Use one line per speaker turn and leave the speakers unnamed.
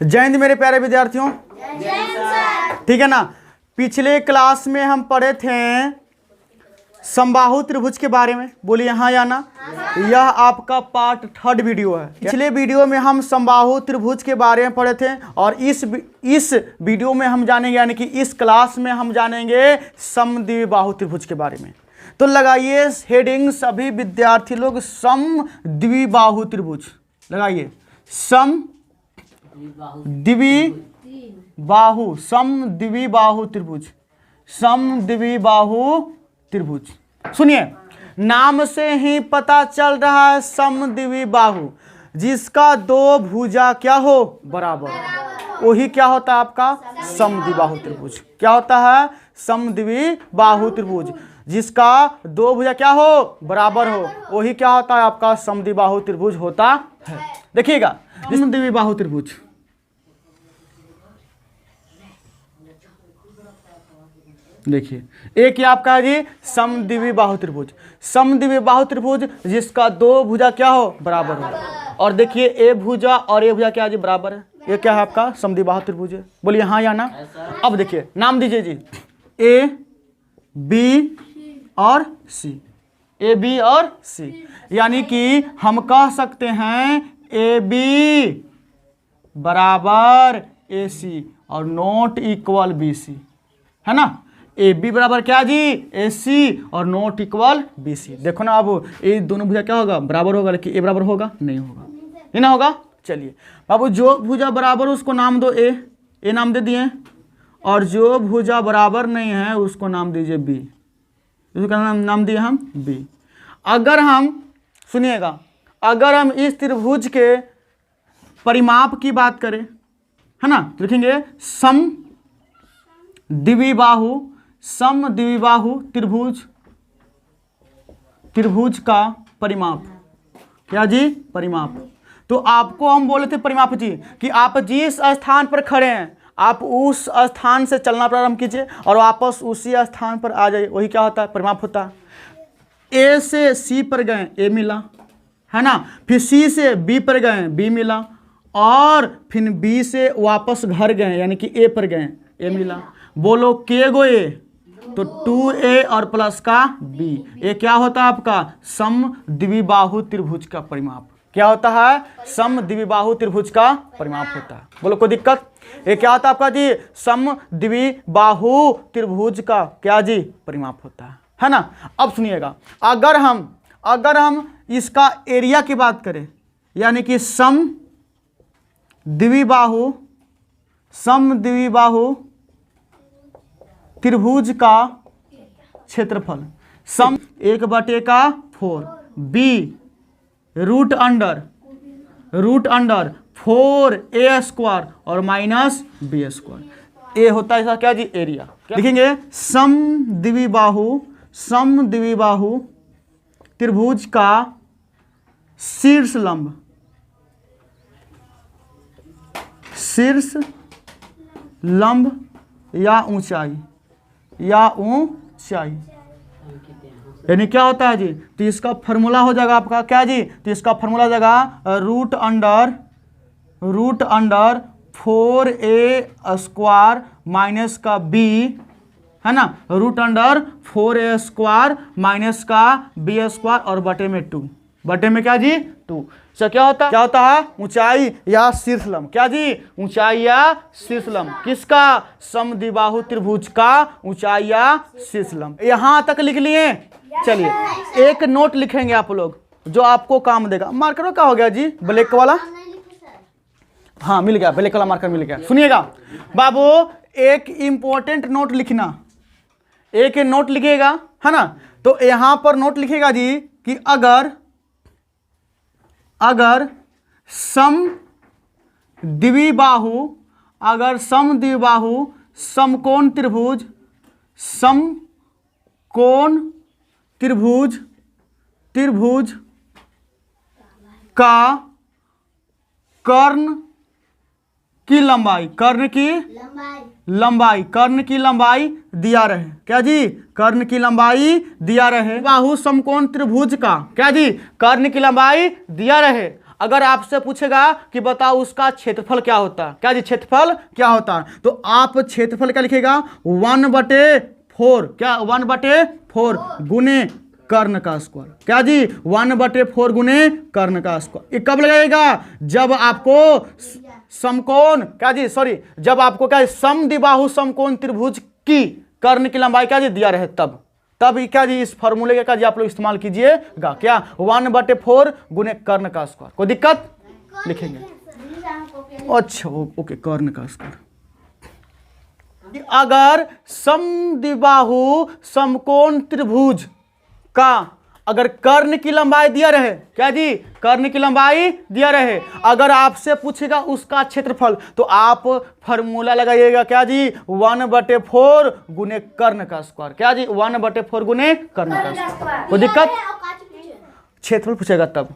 जय हिंद मेरे प्यारे विद्यार्थियों। ठीक है ना। पिछले क्लास में हम पढ़े थे समबाहु त्रिभुज के बारे में। बोलिए हाँ या ना। यह आपका पार्ट 3 वीडियो है। पिछले वीडियो में हम समबाहु त्रिभुज के बारे में पढ़े थे और इस वीडियो में हम जानेंगे, यानी कि इस क्लास में हम जानेंगे समद्विबाहु त्रिभुज के बारे में। तो लगाइए हेडिंग सभी विद्यार्थी लोग, समद्विबाहु त्रिभुज लगाइए। समद्विबाहु त्रिभुज, समद्विबाहु त्रिभुज। सुनिए, नाम से ही पता चल रहा है समद्विबाहु, जिसका दो भुजा क्या हो, बराबर, वही क्या होता है आपका समद्विबाहु त्रिभुज। क्या होता है समद्विबाहु त्रिभुज, जिसका दो भुजा क्या हो, बराबर हो, वही क्या होता है आपका समद्विबाहु त्रिभुज होता है। देखिएगा समद्विबाहु त्रिभुज, देखिए एक ये आपका है जी समद्विबाहु त्रिभुज। समद्विबाहु त्रिभुज जिसका दो भुजा क्या हो, बराबर हो। और देखिए ए भुजा और ए भुजा क्या है जी, बराबर है। ये क्या है आपका समद्विबाहु त्रिभुज है। बोलिए हाँ या ना। अब देखिए नाम दीजिए जी, ए बी और सी, ए बी और सी। यानी कि हम कह सकते हैं ए बी बराबर ए सी और नॉट इक्वल बी सी, है ना। ए बी बराबर क्या जी, ए सी और नॉट इक्वल बी सी। देखो ना, अब ये दोनों भुजा क्या होगा, बराबर होगा, लेकिन ए बराबर होगा नहीं होगा, ये ना होगा। चलिए बाबू, जो भुजा बराबर उसको नाम दो ए नाम दे दिए, और जो भुजा बराबर नहीं है उसको नाम दीजिए बी, उसका नाम दिए हम बी। अगर हम सुनिएगा, अगर हम इस त्रिभुज के परिमाप की बात करें, है ना, लिखेंगे समद्विबाहु त्रिभुज, त्रिभुज का परिमाप क्या जी, परिमाप। तो आपको हम बोले थे परिमाप जी कि आप जिस स्थान पर खड़े हैं आप उस स्थान से चलना प्रारंभ कीजिए और वापस उसी स्थान पर आ जाइए, वही क्या होता है, परिमाप होता है। ए से सी पर गए, ए मिला, है ना। फिर सी से बी पर गए, बी मिला, और फिर बी से वापस घर गए, यानी कि ए पर गए, ए मिला। बोलो के गो ए, तो 2a और प्लस का b। ये क्या होता है आपका समद्विबाहु त्रिभुज का परिमाप। क्या होता है, समद्विबाहु त्रिभुज का परिमाप होता है। बोलो कोई दिक्कत। ये क्या होता है आपका जी, समद्विबाहु त्रिभुज का क्या जी, परिमाप होता है ना। अब सुनिएगा, अगर हम इसका एरिया की बात करें, यानी कि समद्विबाहु त्रिभुज का क्षेत्रफल सम 1/4 b root under 4a square और माइनस b स्क्वायर। ए होता है इसका क्या जी, एरिया। लिखेंगे समद्विबाहु त्रिभुज का शीर्ष लंब या ऊंचाई, यानी क्या होता है जी, तो इसका फॉर्मूला हो जाएगा आपका क्या जी, तो इसका फॉर्मूला हो जाएगा root under 4a square minus का b, है ना, root under 4a square minus का b स्क्वायर और बटे में 2, बटे में क्या जी 2। तो क्या होता है ऊंचाई या शीर्षलंब, क्या जी, ऊंचाई या शीर्षलंब किसका, समद्विबाहु त्रिभुज का ऊंचाई या शीर्षलंब। यहां तक लिख लिए। चलिए एक नोट लिखेंगे आप लोग जो आपको काम देगा। मार्कर क्या हो गया जी, ब्लैक वाला, हाँ मिल गया, ब्लैक वाला मार्कर मिल गया। सुनिएगा बाबू, एक इंपॉर्टेंट नोट लिखना, एक नोट लिखिएगा, है ना। तो यहां पर नोट लिखेगा जी कि अगर समद्विबाहु समकोण त्रिभुज का कर्ण की लंबाई दिया रहे, क्या जी, कर्ण की लंबाई दिया रहे। बाहु समकोण त्रिभुज का क्या जी, कर्ण की लंबाई दिया रहे। अगर आपसे पूछेगा कि बताओ उसका क्षेत्रफल क्या होता है, क्या जी क्षेत्रफल क्या होता है, तो आप क्षेत्रफल क्या लिखेगा 1/4, क्या 1/4 गुने कर्ण का स्क्वायर, क्या जी 1/4 गुने कर्ण का स्क्वायर। ये कब लगाएगा, जब आपको समकोण, क्या जी सॉरी, जब आपको क्या समद्विबाहु समकोण त्रिभुज की कर्ण की लंबाई क्या जी दिया रहे, तब क्या जी इस फॉर्मूले का जी आप लोग इस्तेमाल कीजिएगा, क्या 1/4 गुने कर्ण का स्क्वायर। कोई दिक्कत, लिखेंगे। अच्छा ओके, कर्ण का स्क्वायर। अगर समद्विबाहु समकोण त्रिभुज का अगर कर्ण की लंबाई दिया रहे, क्या जी कर्ण की लंबाई दिया रहे, अगर आपसे पूछेगा उसका क्षेत्रफल, तो आप फॉर्मूला लगाइएगा, क्या जी 1/4 गुने कर्ण का स्क्वायर, क्या जी 1/4 गुने कर्ण का स्क्वायर। कोई दिक्कत, क्षेत्रफल पूछेगा तब।